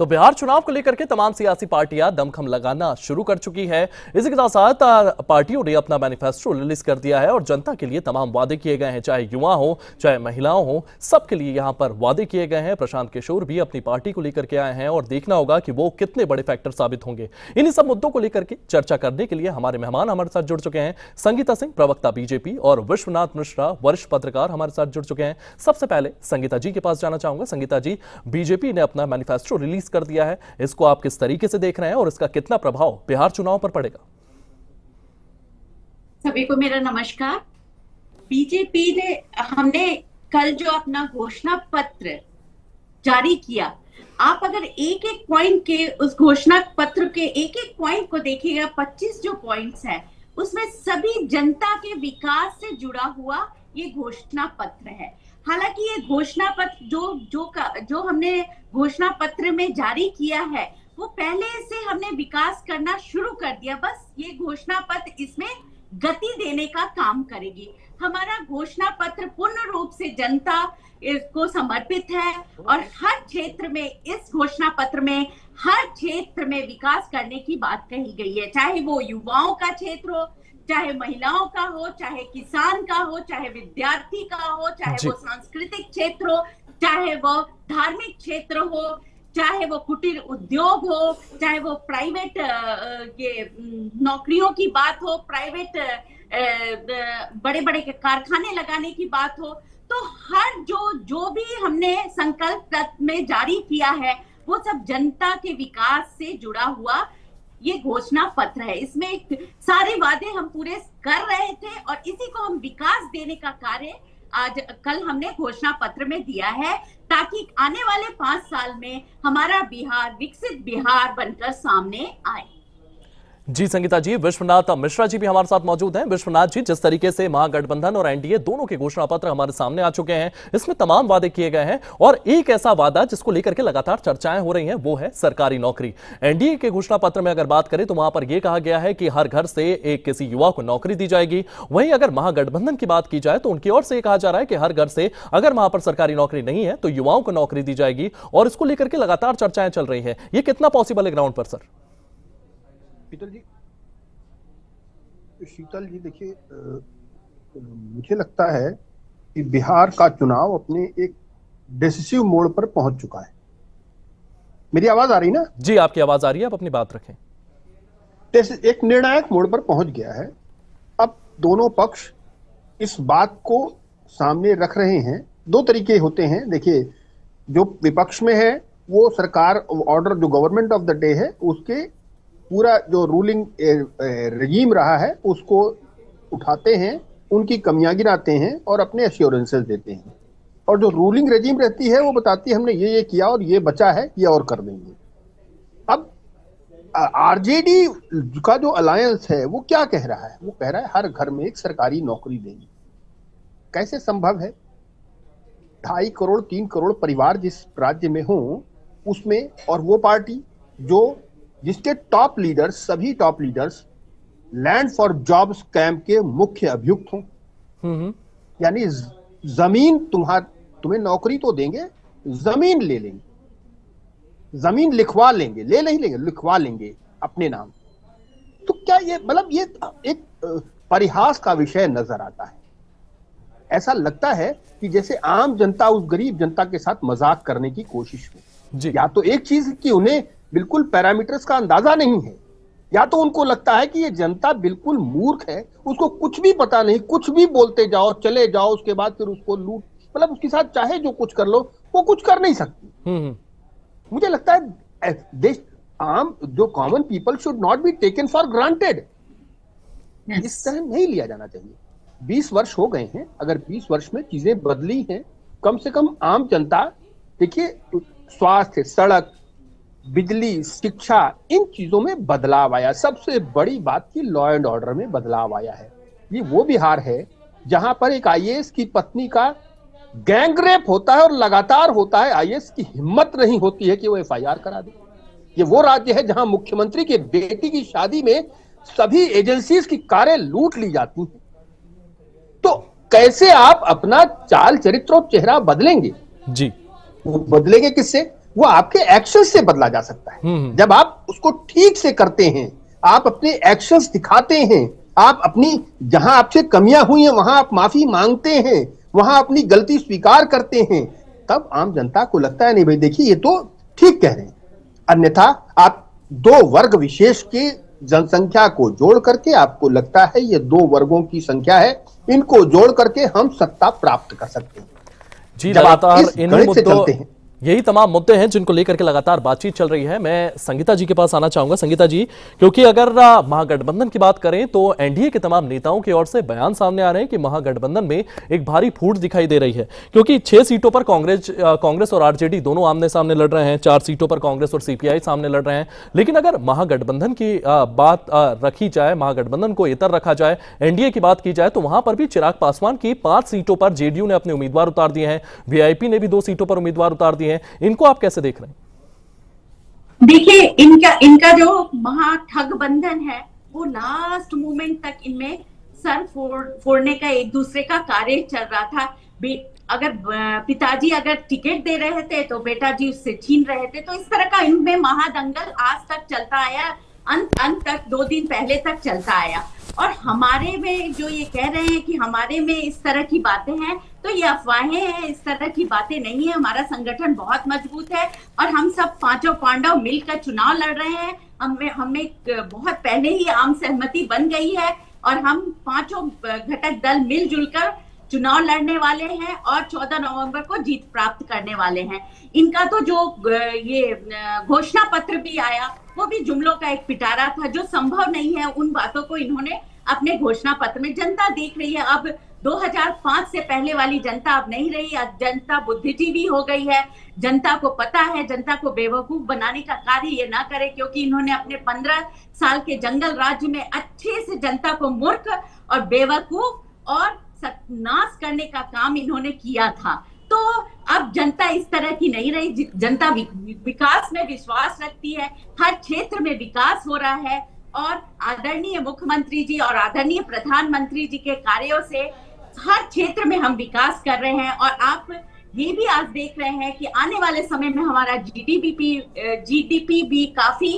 तो बिहार चुनाव को लेकर के तमाम सियासी पार्टियां दमखम लगाना शुरू कर चुकी है। इसी के साथ साथ पार्टियों ने अपना मैनिफेस्टो रिलीज कर दिया है और जनता के लिए तमाम वादे किए गए हैं, चाहे युवा हो चाहे महिलाओं हो, सबके लिए यहां पर वादे किए गए हैं। प्रशांत किशोर भी अपनी पार्टी को लेकर के आए हैं और देखना होगा कि वो कितने बड़े फैक्टर साबित होंगे। इन्हीं सब मुद्दों को लेकर के चर्चा करने के लिए हमारे मेहमान हमारे साथ जुड़ चुके हैं। संगीता सिंह, प्रवक्ता बीजेपी, और विश्वनाथ मिश्रा, वरिष्ठ पत्रकार, हमारे साथ जुड़ चुके हैं। सबसे पहले संगीता जी के पास जाना चाहूंगा। संगीता जी, बीजेपी ने अपना मैनिफेस्टो रिलीज कर दिया है, इसको आप किस तरीके से देख रहे हैं और इसका कितना प्रभाव बिहार चुनाव पर पड़ेगा? सभी को मेरा नमस्कार। बीजेपी ने हमने कल जो अपना घोषणा पत्र जारी किया, आप अगर एक एक पॉइंट के उस घोषणा पत्र के एक एक पॉइंट को देखिएगा, 25 जो पॉइंट्स है उसमें सभी जनता के विकास से जुड़ा हुआ ये घोषणा पत्र है। हालांकि ये घोषणा पत्र जो हमने घोषणा पत्र में जारी किया है वो पहले से हमने विकास करना शुरू कर दिया, बस ये घोषणा पत्र इसमें गति देने का काम करेगी। हमारा घोषणा पत्र पूर्ण रूप से जनता इसको समर्पित है और हर क्षेत्र में इस घोषणा पत्र में हर क्षेत्र में विकास करने की बात कही गई है, चाहे वो युवाओं का क्षेत्र हो, चाहे महिलाओं का हो, चाहे किसान का हो, चाहे विद्यार्थी का हो, चाहे वो सांस्कृतिक क्षेत्र हो, चाहे वो धार्मिक क्षेत्र हो, चाहे वो कुटीर उद्योग हो, चाहे वो प्राइवेट ये नौकरियों की बात हो, प्राइवेट बड़े बड़े कारखाने लगाने की बात हो। तो हर जो भी हमने संकल्प में जारी किया है वो सब जनता के विकास से जुड़ा हुआ ये घोषणा पत्र है। इसमें सारे वादे हम पूरे कर रहे थे और इसी को हम विकास देने का कार्य आज कल हमने घोषणा पत्र में दिया है, ताकि आने वाले 5 साल में हमारा बिहार विकसित बिहार बनकर सामने आए। जी संगीता जी, विश्वनाथ मिश्रा जी भी हमारे साथ मौजूद हैं। विश्वनाथ जी, जिस तरीके से महागठबंधन और एनडीए दोनों के घोषणा पत्र हमारे सामने आ चुके हैं, इसमें तमाम वादे किए गए हैं और एक ऐसा वादा जिसको लेकर के लगातार चर्चाएं हो रही हैं वो है सरकारी नौकरी। एनडीए के घोषणा पत्र में अगर बात करें तो वहां पर यह कहा गया है कि हर घर से एक किसी युवा को नौकरी दी जाएगी। वहीं अगर महागठबंधन की बात की जाए तो उनकी ओर से कहा जा रहा है कि हर घर से अगर वहां पर सरकारी नौकरी नहीं है तो युवाओं को नौकरी दी जाएगी और इसको लेकर के लगातार चर्चाएं चल रही है। ये कितना पॉसिबल है ग्राउंड पर सर? शीतल जी, देखिए, मुझे लगता है कि बिहार का चुनाव अपने एक डिसिसिव मोड़ पर पहुंच चुका है। मेरी आवाज आ रही ना? जी, आपकी आवाज आ रही है, आप अपनी बात रखें। एक निर्णायक मोड़ पर पहुंच गया है। अब दोनों पक्ष इस बात को सामने रख रहे हैं। दो तरीके होते हैं। देखिए, जो विपक्ष में है वो सरकार ऑर्डर, जो गवर्नमेंट ऑफ द डे है, उसके पूरा जो रूलिंग रजीम रहा है उसको उठाते हैं, उनकी कमियां गिनाते हैं और अपने एश्योरेंसेस देते हैं। और जो रूलिंग रजीम रहती है वो बताती है हमने ये किया और ये बचा है, ये और कर देंगे। अब आरजेडी का जो अलायंस है वो क्या कह रहा है? वो कह रहा है हर घर में एक सरकारी नौकरी देंगे। कैसे संभव है? 2.5 करोड़ 3 करोड़ परिवार जिस राज्य में हो उसमें, और वो पार्टी जिसके टॉप लीडर्स, सभी top leaders land for jobs camp के मुख्य अभियुक्त हों। यानी जमीन तुम्हें नौकरी तो देंगे, जमीन ले लेंगे, जमीन लिखवा लेंगे, ले नहीं लेंगे, लिखवा लेंगे अपने नाम। तो क्या ये, मतलब ये एक परिहास का विषय नजर आता है। ऐसा लगता है कि जैसे आम जनता उस गरीब जनता के साथ मजाक करने की कोशिश हो। या तो एक चीज कि उन्हें बिल्कुल पैरामीटर्स का अंदाजा नहीं है, या तो उनको लगता है कि ये जनता बिल्कुल मूर्ख है, उसको कुछ भी पता नहीं, कुछ भी बोलते जाओ, चले जाओ, उसके बाद फिर उसको लूट, मतलब उसके साथ चाहे जो कुछ कर लो वो कुछ कर नहीं सकती। मुझे लगता है देश आम जो common people should not be taken for granted. इस तरह नहीं लिया जाना चाहिए। 20 वर्ष हो गए हैं, अगर 20 वर्ष में चीजें बदली हैं, कम से कम आम जनता, देखिए, स्वास्थ्य, सड़क, बिजली, शिक्षा, इन चीजों में बदलाव आया। सबसे बड़ी बात की लॉ एंड ऑर्डर में बदलाव आया है। ये वो बिहार है जहां पर एक आईएएस की पत्नी का गैंग रेप होता है और लगातार होता है, आईएएस की हिम्मत नहीं होती है कि वो एफआईआर करा दे। ये वो राज्य है जहां मुख्यमंत्री के बेटी की शादी में सभी एजेंसीज की कारें लूट ली जाती हैं। तो कैसे आप अपना चाल चरित्र और चेहरा बदलेंगे? जी, वो बदलेंगे किससे? वो आपके एक्शन से बदला जा सकता है। जब आप उसको ठीक से करते हैं, आप अपने एक्शंस दिखाते हैं, आप अपनी जहां आपसे कमियां हुई हैं वहां आप माफी मांगते हैं, वहां अपनी गलती स्वीकार करते हैं, तब आम जनता को लगता है नहीं भाई देखिए ये तो ठीक कह रहे हैं। अन्यथा आप दो वर्ग विशेष के जनसंख्या को जोड़ करके, आपको लगता है ये दो वर्गों की संख्या है, इनको जोड़ करके हम सत्ता प्राप्त कर सकते हैं। जी, जब आप लगातार इस इन्हीं गणित से मुद्दों, चलते हैं, यही तमाम मुद्दे हैं जिनको लेकर के लगातार बातचीत चल रही है। मैं संगीता जी के पास आना चाहूंगा। संगीता जी, क्योंकि अगर महागठबंधन की बात करें तो एनडीए के तमाम नेताओं की ओर से बयान सामने आ रहे हैं कि महागठबंधन में एक भारी फूट दिखाई दे रही है, क्योंकि 6 सीटों पर कांग्रेस और आरजेडी दोनों आमने सामने लड़ रहे हैं, 4 सीटों पर कांग्रेस और सीपीआई सामने लड़ रहे हैं। लेकिन अगर महागठबंधन की बात रखी जाए, महागठबंधन को इतर रखा जाए, एनडीए की बात की जाए, तो वहां पर भी चिराग पासवान की 5 सीटों पर जेडीयू ने अपने उम्मीदवार उतार दिए हैं, वीआईपी ने भी 2 सीटों पर उम्मीदवार उतार दिए हैं। इनको आप कैसे देख रहे हैं? देखिए, इनका जो महागठबंधन है वो लास्ट मोमेंट तक इनमें सर फोड़ने का, एक दूसरे का कार्य चल रहा था। अगर पिताजी अगर टिकट दे रहे थे तो बेटा जी उससे छीन रहे थे। तो इस तरह का इनमें महादंगल आज तक चलता आया, अंत तक 2 दिन पहले तक चलता आया। और हमारे में जो ये कह रहे हैं कि हमारे में इस तरह की बातें हैं, तो ये अफवाहें हैं, इस तरह की बातें नहीं है। हमारा संगठन बहुत मजबूत है और हम सब पांचों पांडव मिलकर चुनाव लड़ रहे हैं। हमें बहुत पहले ही आम सहमति बन गई है और हम पांचों घटक दल मिलजुल कर चुनाव लड़ने वाले हैं और 14 नवंबर को जीत प्राप्त करने वाले हैं। इनका तो जो ये घोषणा पत्र भी आया वो भी जुमलों का एक पिटारा था, जो संभव नहीं है। उन बातों को इन्होंने अपने घोषणा पत्र में, जनता देख रही है। अब 2005 से पहले वाली जनता अब नहीं रही। अब जनता बुद्धिजीवी हो गई है। जनता को पता है, जनता को बेवकूफ बनाने का कार्य ये ना करे, क्योंकि इन्होंने अपने 15 साल के जंगल राज्य में अच्छे से जनता को मूर्ख और बेवकूफ और नाश करने का काम इन्होंने किया था। तो अब जनता इस तरह की नहीं रही। जनता विकास में विश्वास रखती है, हर क्षेत्र में विकास हो रहा है और आदरणीय मुख्यमंत्री जी और आदरणीय प्रधानमंत्री जी के कार्यों से हर क्षेत्र में हम विकास कर रहे हैं। और आप ये भी आज देख रहे हैं कि आने वाले समय में हमारा जीडीपी भी काफी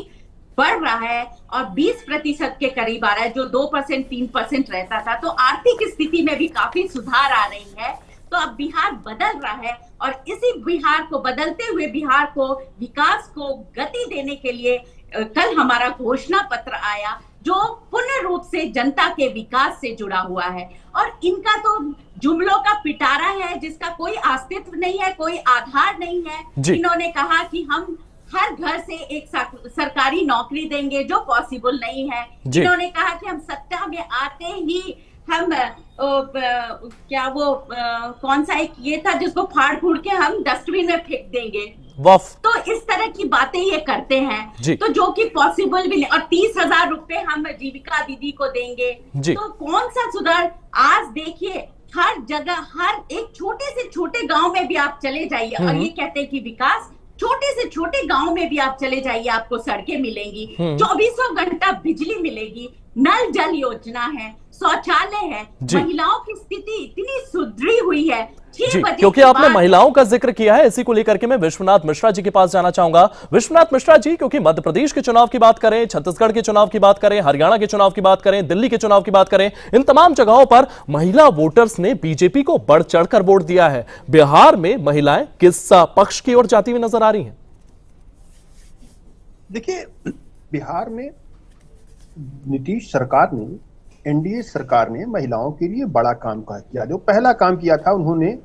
बढ़ रहा है और 20% के करीब आ रहा है, जो 2% 3% रहता था। तो आर्थिक स्थिति में भी काफी सुधार आ रही है। तो अब बिहार बदल रहा है और इसी बिहार को, बदलते हुए बिहार को, विकास को गति देने के लिए कल हमारा घोषणा पत्र आया, जो पूर्ण रूप से जनता के विकास से जुड़ा हुआ है। और इनका तो जुमलों का पिटारा है, जिसका कोई अस्तित्व नहीं है, कोई आधार नहीं है। इन्होंने कहा कि हम हर घर से एक सरकारी नौकरी देंगे, जो पॉसिबल नहीं है। इन्होंने कहा कि हम सत्ता में आते ही हम कौन सा एक ये था जिसको फाड़ फूड़ के हम डस्टबिन में फेंक देंगे। तो इस तरह की बातें ये करते हैं, तो जो कि पॉसिबल भी नहीं। और 30,000 रुपए हम जीविका दीदी को देंगे, तो कौन सा सुधार? आज देखिए हर जगह, हर एक छोटे से छोटे गांव में भी आप चले जाइए और ये कहते हैं कि विकास। छोटे से छोटे गांव में भी आप चले जाइए, आपको सड़कें मिलेंगी, 24 घंटा बिजली मिलेगी, नल जल योजना है, शौचालय है, महिलाओं की स्थिति इतनी सुधरी हुई है। क्योंकि आपने महिलाओं का जिक्र किया है, इसी को लेकर के मैं विश्वनाथ मिश्रा जी के पास जाना चाहूंगा। विश्वनाथ मिश्रा जी, क्योंकि मध्य प्रदेश के चुनाव की बात करें, छत्तीसगढ़ के चुनाव की बात करें, हरियाणा के चुनाव की बात करें, दिल्ली के चुनाव की बात करें, इन तमाम जगहों पर महिला वोटर्स ने बीजेपी को बढ़ चढ़कर वोट दिया है। बिहार में महिलाएं किस पक्ष की ओर जाती हुई नजर आ रही हैं? देखिए, बिहार में नीतीश सरकार ने, एनडीए सरकार ने महिलाओं के लिए बड़ा काम किया। जो पहला काम किया था, उन्होंने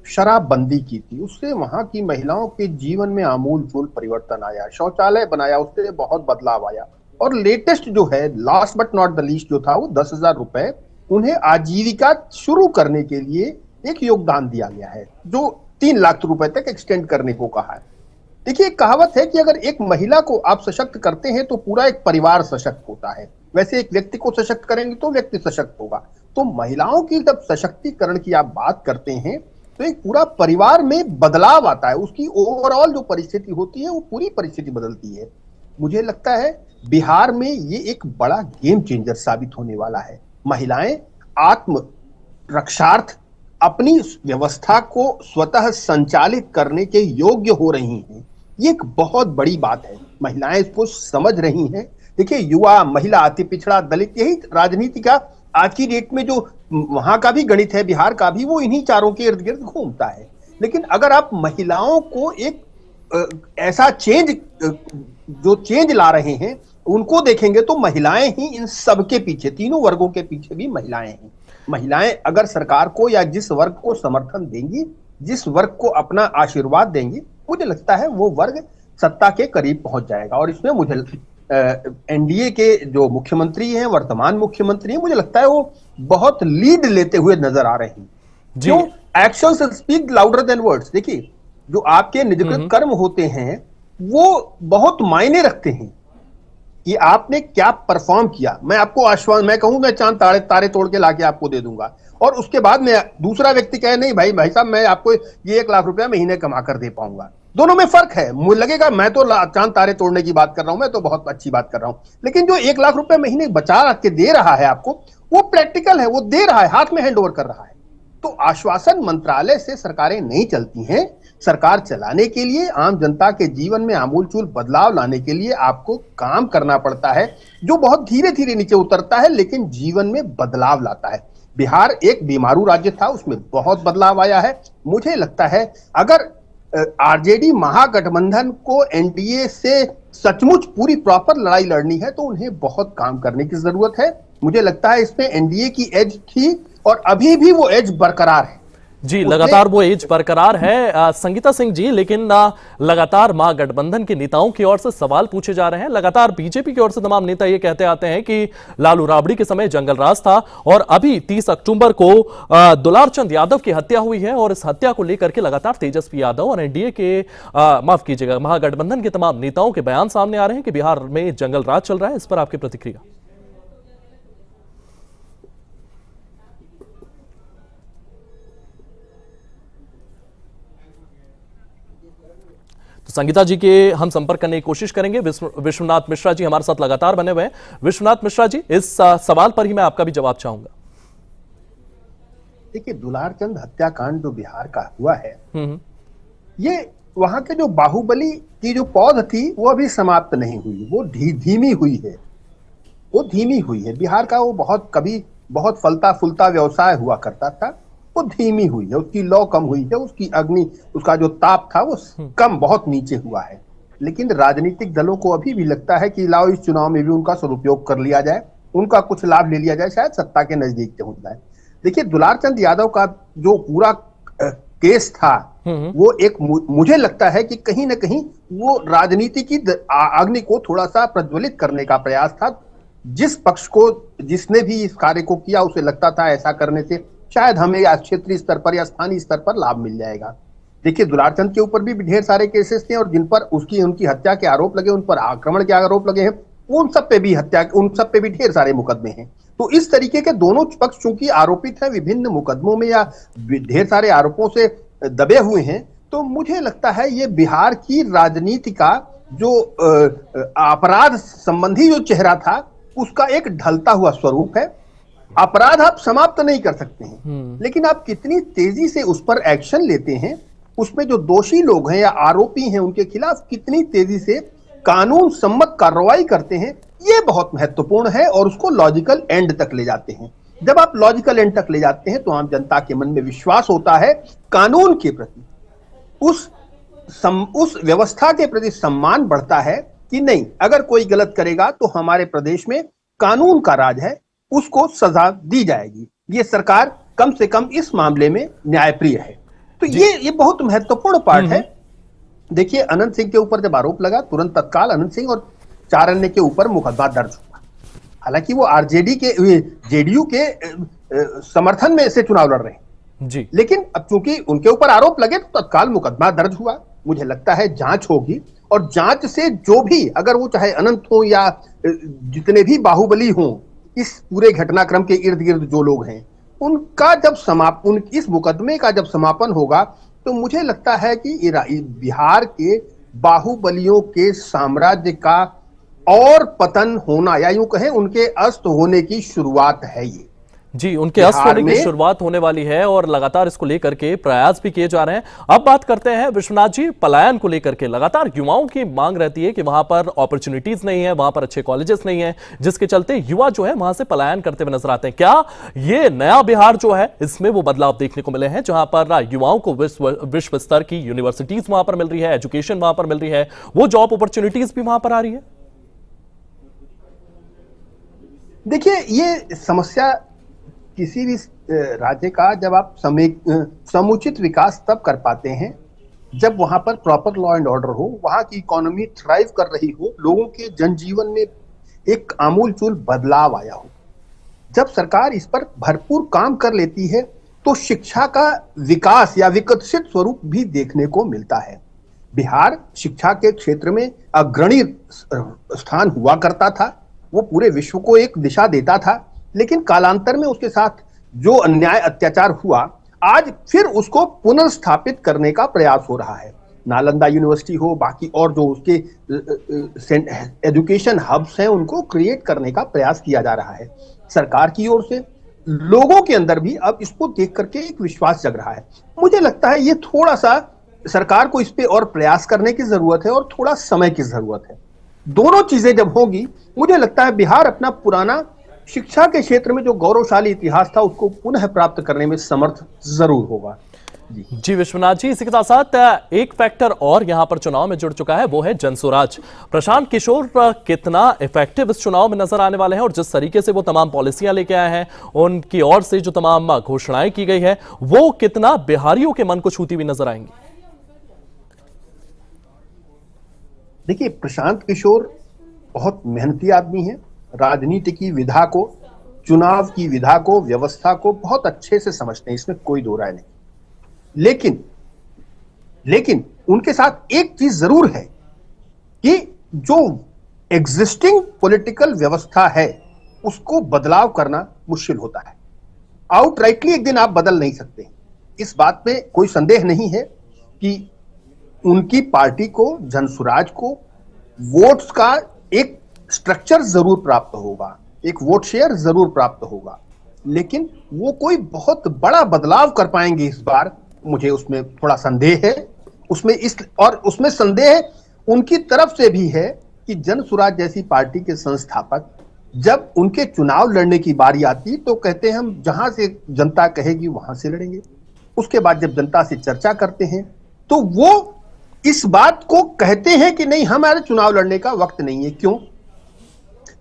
शराबबंदी की थी। उससे वहां की महिलाओं के जीवन में आमूल-चूल परिवर्तन आया। शौचालय बनाया, उससे बहुत बदलाव आया। और लेटेस्ट जो है, last but not the least जो था, वो 10,000 रुपए उन्हें आजीविका शुरू करने के लिए एक योगदान दिया गया है, जो 3 लाख रुपए तक एक्सटेंड करने को कहा है। देखिए, एक कहावत है कि अगर एक महिला को आप सशक्त करते हैं तो पूरा एक परिवार सशक्त होता है। वैसे एक व्यक्ति को सशक्त करेंगे तो व्यक्ति सशक्त होगा। तो महिलाओं की जब सशक्तिकरण की आप बात करते हैं तो एक पूरा परिवार में बदलाव आता है। उसकी ओवरऑल जो परिस्थिति होती है, वो पूरी परिस्थिति बदलती है। मुझे लगता है बिहार में ये एक बड़ा गेम चेंजर साबित होने वाला है। महिलाएं आत्म रक्षार्थ अपनी व्यवस्था को स्वतः संचालित करने के योग्य हो रही हैं। ये एक बहुत बड़ी बात है, महिलाएं इसको समझ रही हैं। देखिए, युवा, महिला, अति पिछड़ा, दलित, यही राजनीति का आज की डेट में जो वहां का भी गणित है, बिहार का भी, वो इन्हीं चारों के इर्द गिर्द घूमता है। लेकिन अगर आप महिलाओं को एक ऐसा जो चेंज ला रहे हैं उनको देखेंगे तो महिलाएं ही इन सब के पीछे, तीनों वर्गों के पीछे भी महिलाएं हैं। महिलाएं अगर सरकार को या जिस वर्ग को समर्थन देंगी, जिस वर्ग को अपना आशीर्वाद देंगी, मुझे लगता है वो वर्ग सत्ता के करीब पहुंच जाएगा। और इसमें मुझे एनडीए के जो मुख्यमंत्री हैं, वर्तमान मुख्यमंत्री हैं, मुझे लगता है वो बहुत लीड लेते हुए नजर आ रहे हैं। जो actions speak louder than words. देखिए, जो आपके निजकृत कर्म होते हैं वो बहुत मायने रखते हैं कि आपने क्या परफॉर्म किया। मैं आपको आश्वासन, मैं कहूं मैं चांद तारे तोड़ के लाके आपको दे दूंगा, और उसके बाद में दूसरा व्यक्ति कहे नहीं भाई साहब मैं आपको ये 1 लाख रुपया महीने कमा कर दे पाऊंगा। दोनों में फर्क है। मुझे लगेगा मैं तो चांद तारे तोड़ने की बात कर रहा हूं, मैं तो बहुत अच्छी बात कर रहा हूं, लेकिन जो 1 लाख रुपया महीने बचा के दे रहा है आपको, वो प्रैक्टिकल है, वो दे रहा है, हाथ में हैंड ओवर कर रहा है। तो आश्वासन मंत्रालय से सरकारें नहीं चलती हैं। सरकार चलाने के लिए, आम जनता के जीवन में आमूलचूल बदलाव लाने के लिए आपको काम करना पड़ता है, जो बहुत धीरे धीरे नीचे उतरता है लेकिन जीवन में बदलाव लाता है। बिहार एक बीमारू राज्य था, उसमें बहुत बदलाव आया है। मुझे लगता है अगर आरजेडी महागठबंधन को एनडीए से सचमुच पूरी प्रॉपर लड़ाई लड़नी है तो उन्हें बहुत काम करने की जरूरत है। मुझे लगता है इसमें एनडीए की एज थी और अभी भी वो एज बरकरार है। जी, लगातार वो एज बरकरार है संगीता सिंह जी, लेकिन लगातार महागठबंधन के नेताओं की ओर से सवाल पूछे जा रहे हैं। लगातार बीजेपी की ओर से तमाम नेता ये कहते आते हैं कि लालू राबड़ी के समय जंगल राज था और अभी 30 अक्टूबर को दुलारचंद यादव की हत्या हुई है, और इस हत्या को लेकर के लगातार तेजस्वी यादव और एनडीए के माफ कीजिएगा महागठबंधन के तमाम नेताओं के बयान सामने आ रहे हैं कि बिहार में जंगल राज चल रहा है। इस पर आपकी प्रतिक्रिया? तो संगीता जी के हम संपर्क करने की कोशिश करेंगे। विश्वनाथ मिश्रा जी हमारे साथ लगातार बने हुए हैं। विश्वनाथ मिश्रा जी, इस सवाल पर ही मैं आपका भी जवाब चाहूंगा। देखिए, दुलारचंद हत्याकांड जो बिहार का हुआ है, ये वहां के जो बाहुबली की जो पौध थी वो अभी समाप्त नहीं हुई, वो धीमी हुई है, वो धीमी हुई है। बिहार का वो कभी बहुत फलता फूलता व्यवसाय हुआ करता था, वो धीमी हुई है, उसकी लौ कम हुई है, उसकी अग्नि, उसका जो ताप था वो कम, बहुत नीचे हुआ है। लेकिन राजनीतिक दलों को अभी भी लगता है कि लाओ इस चुनाव में भी उनका सदुपयोग कर लिया जाए, उनका कुछ लाभ ले लिया जाए, शायद सत्ता के नजदीक पहुंच जाए। देखिए, दुलारचंद यादव का जो पूरा केस था वो एक, मुझे लगता है कि कहीं ना कहीं वो राजनीति की अग्नि को थोड़ा सा प्रज्वलित करने का प्रयास था। जिस पक्ष को, जिसने भी इस कार्य को किया, उसे लगता था ऐसा करने से शायद हमें या क्षेत्रीय स्तर पर या स्थानीय स्तर पर लाभ मिल जाएगा। देखिए, दुलारचंद के ऊपर भी ढेर सारे केसेस थे और जिन पर उनकी हत्या के आरोप लगे, उन पर आक्रमण के आरोप लगे हैं, उन सब पे भी ढेर सारे मुकदमे हैं। तो इस तरीके के दोनों पक्ष चूंकि आरोपित हैं विभिन्न मुकदमों में या ढेर सारे आरोपों से दबे हुए हैं, तो मुझे लगता है ये बिहार की राजनीति का जो अपराध संबंधी जो चेहरा था उसका एक ढलता हुआ स्वरूप है। अपराध आप समाप्त नहीं कर सकते हैं, लेकिन आप कितनी तेजी से उस पर एक्शन लेते हैं, उसमें जो दोषी लोग हैं या आरोपी हैं उनके खिलाफ कितनी तेजी से कानून सम्मत कार्रवाई करते हैं, ये बहुत महत्वपूर्ण है और उसको लॉजिकल एंड तक ले जाते हैं। जब आप लॉजिकल एंड तक ले जाते हैं तो आम जनता के मन में विश्वास होता है, कानून के प्रति उस व्यवस्था के प्रति सम्मान बढ़ता है कि नहीं, अगर कोई गलत करेगा तो हमारे प्रदेश में कानून का राज है, उसको सजा दी जाएगी। ये सरकार कम से कम इस मामले में न्यायप्रिय है। तो ये बहुत महत्वपूर्ण पार्ट है। देखिए, अनंत सिंह के ऊपर जब आरोप लगा, तुरंत तत्काल अनंत सिंह और 4 अन्य के ऊपर मुकदमा दर्ज हुआ। हालांकि वो जेडीयू के समर्थन में से चुनाव लड़ रहे हैं जी, लेकिन अब चूंकि उनके ऊपर आरोप लगे तो तत्काल मुकदमा दर्ज हुआ। मुझे लगता है जांच होगी और जांच से जो भी, अगर वो चाहे अनंत हो या जितने भी बाहुबली हों, इस पूरे घटनाक्रम के इर्द गिर्द जो लोग हैं, उनका जब इस मुकदमे का जब समापन होगा तो मुझे लगता है कि बिहार के बाहुबलियों के साम्राज्य का और पतन होना, या यूं कहें उनके अस्त होने की शुरुआत है ये। जी, उनके अस्त होने की शुरुआत होने वाली है और लगातार इसको लेकर के प्रयास भी किए जा रहे हैं। अब बात करते हैं विश्वनाथ जी, पलायन को लेकर के लगातार युवाओं की मांग रहती है कि वहां पर अपॉर्चुनिटीज नहीं है, वहां पर अच्छे कॉलेजेस नहीं है, जिसके चलते युवा जो है वहां से पलायन करते हुए नजर आते हैं। क्या ये नया बिहार जो है इसमें वो बदलाव देखने को मिले हैं जहां पर युवाओं को विश्व स्तर की यूनिवर्सिटीज वहां पर मिल रही है, एजुकेशन वहां पर मिल रही है, वो जॉब अपॉर्चुनिटीज भी वहां पर आ रही है? देखिए, ये समस्या किसी भी राज्य का जब आप समुचित विकास तब कर पाते हैं जब वहां पर प्रॉपर लॉ एंड ऑर्डर हो, वहां की इकोनॉमी थ्राइव कर रही हो, लोगों के जनजीवन में एक आमूलचूल बदलाव आया हो। जब सरकार इस पर भरपूर काम कर लेती है तो शिक्षा का विकास या विकसित स्वरूप भी देखने को मिलता है। बिहार शिक्षा के क्षेत्र में अग्रणी स्थान हुआ करता था, वो पूरे विश्व को एक दिशा देता था, लेकिन कालांतर में उसके साथ जो अन्याय अत्याचार हुआ, आज फिर उसको पुनर्स्थापित करने का प्रयास हो रहा है। नालंदा यूनिवर्सिटी हो, बाकी और जो उसके एजुकेशन हब्स हैं, उनको क्रिएट करने का प्रयास किया जा रहा है सरकार की ओर से। लोगों के अंदर भी अब इसको देख करके एक विश्वास जग रहा है। मुझे लगता है ये थोड़ा सा सरकार को इस पे और प्रयास करने की जरूरत है और थोड़ा समय की जरूरत है। दोनों चीजें जब होगी, मुझे लगता है बिहार अपना पुराना शिक्षा के क्षेत्र में जो गौरवशाली इतिहास था उसको पुनः प्राप्त करने में समर्थ जरूर होगा। जी विश्वनाथ जी, इसी के साथ साथ एक फैक्टर और यहां पर चुनाव में जुड़ चुका है, वो है जनसुराज। प्रशांत किशोर कितना इफेक्टिव इस चुनाव में नजर आने वाले हैं और जिस तरीके से वो तमाम पॉलिसियां लेके आए हैं, उनकी ओर से जो तमाम घोषणाएं की गई है, वो कितना बिहारियों के मन को छूती हुई नजर आएंगी? देखिए, प्रशांत किशोर बहुत मेहनती आदमी है, राजनीति की विधा को, चुनाव की विधा को, व्यवस्था को बहुत अच्छे से समझते हैं, इसमें कोई दो राय नहीं। लेकिन उनके साथ एक चीज जरूर है कि जो एग्जिस्टिंग पॉलिटिकल व्यवस्था है उसको बदलाव करना मुश्किल होता है। आउटराइटली एक दिन आप बदल नहीं सकते, इस बात में कोई संदेह नहीं है कि उनकी पार्टी को, जनसुराज को वोट्स का एक स्ट्रक्चर जरूर प्राप्त होगा, एक वोट शेयर जरूर प्राप्त होगा, लेकिन वो कोई बहुत बड़ा बदलाव कर पाएंगे इस बार, मुझे उसमें थोड़ा संदेह है। उसमें संदेह उनकी तरफ से भी है कि जनसुराज जैसी पार्टी के संस्थापक जब उनके चुनाव लड़ने की बारी आती तो कहते हैं हम जहां से जनता कहेगी वहां से लड़ेंगे। उसके बाद जब जनता से चर्चा करते हैं तो वो इस बात को कहते हैं कि नहीं, हमारे चुनाव लड़ने का वक्त नहीं है। क्यों?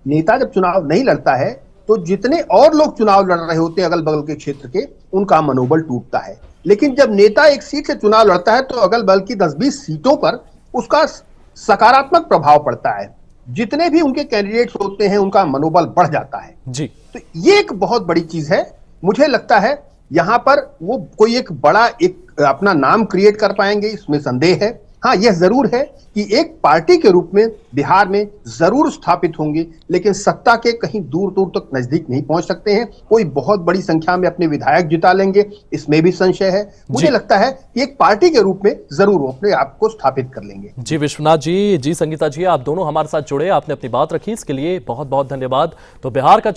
नेता जब चुनाव नहीं लड़ता है तो जितने और लोग चुनाव लड़ रहे होते हैं अगल बगल के क्षेत्र के, उनका मनोबल टूटता है। लेकिन जब नेता एक सीट से चुनाव लड़ता है तो अगल बगल की 10-20 सीटों पर उसका सकारात्मक प्रभाव पड़ता है। जितने भी उनके कैंडिडेट्स होते हैं उनका मनोबल बढ़ जाता है जी। तो ये एक बहुत बड़ी चीज है। मुझे लगता है यहां पर वो कोई एक बड़ा एक अपना नाम क्रिएट कर पाएंगे, इसमें संदेह है। हाँ, यह जरूर है कि एक पार्टी के रूप में बिहार में जरूर स्थापित होंगे, लेकिन सत्ता के कहीं दूर दूर तक नजदीक नहीं पहुंच सकते हैं। कोई बहुत बड़ी संख्या में अपने विधायक जिता लेंगे, इसमें भी संशय है। मुझे लगता है कि एक पार्टी के रूप में जरूर वो अपने आप को स्थापित कर लेंगे। जी विश्वनाथ जी, जी संगीता जी, आप दोनों हमारे साथ जुड़े, आपने अपनी बात रखी, इसके लिए बहुत बहुत धन्यवाद। तो बिहार का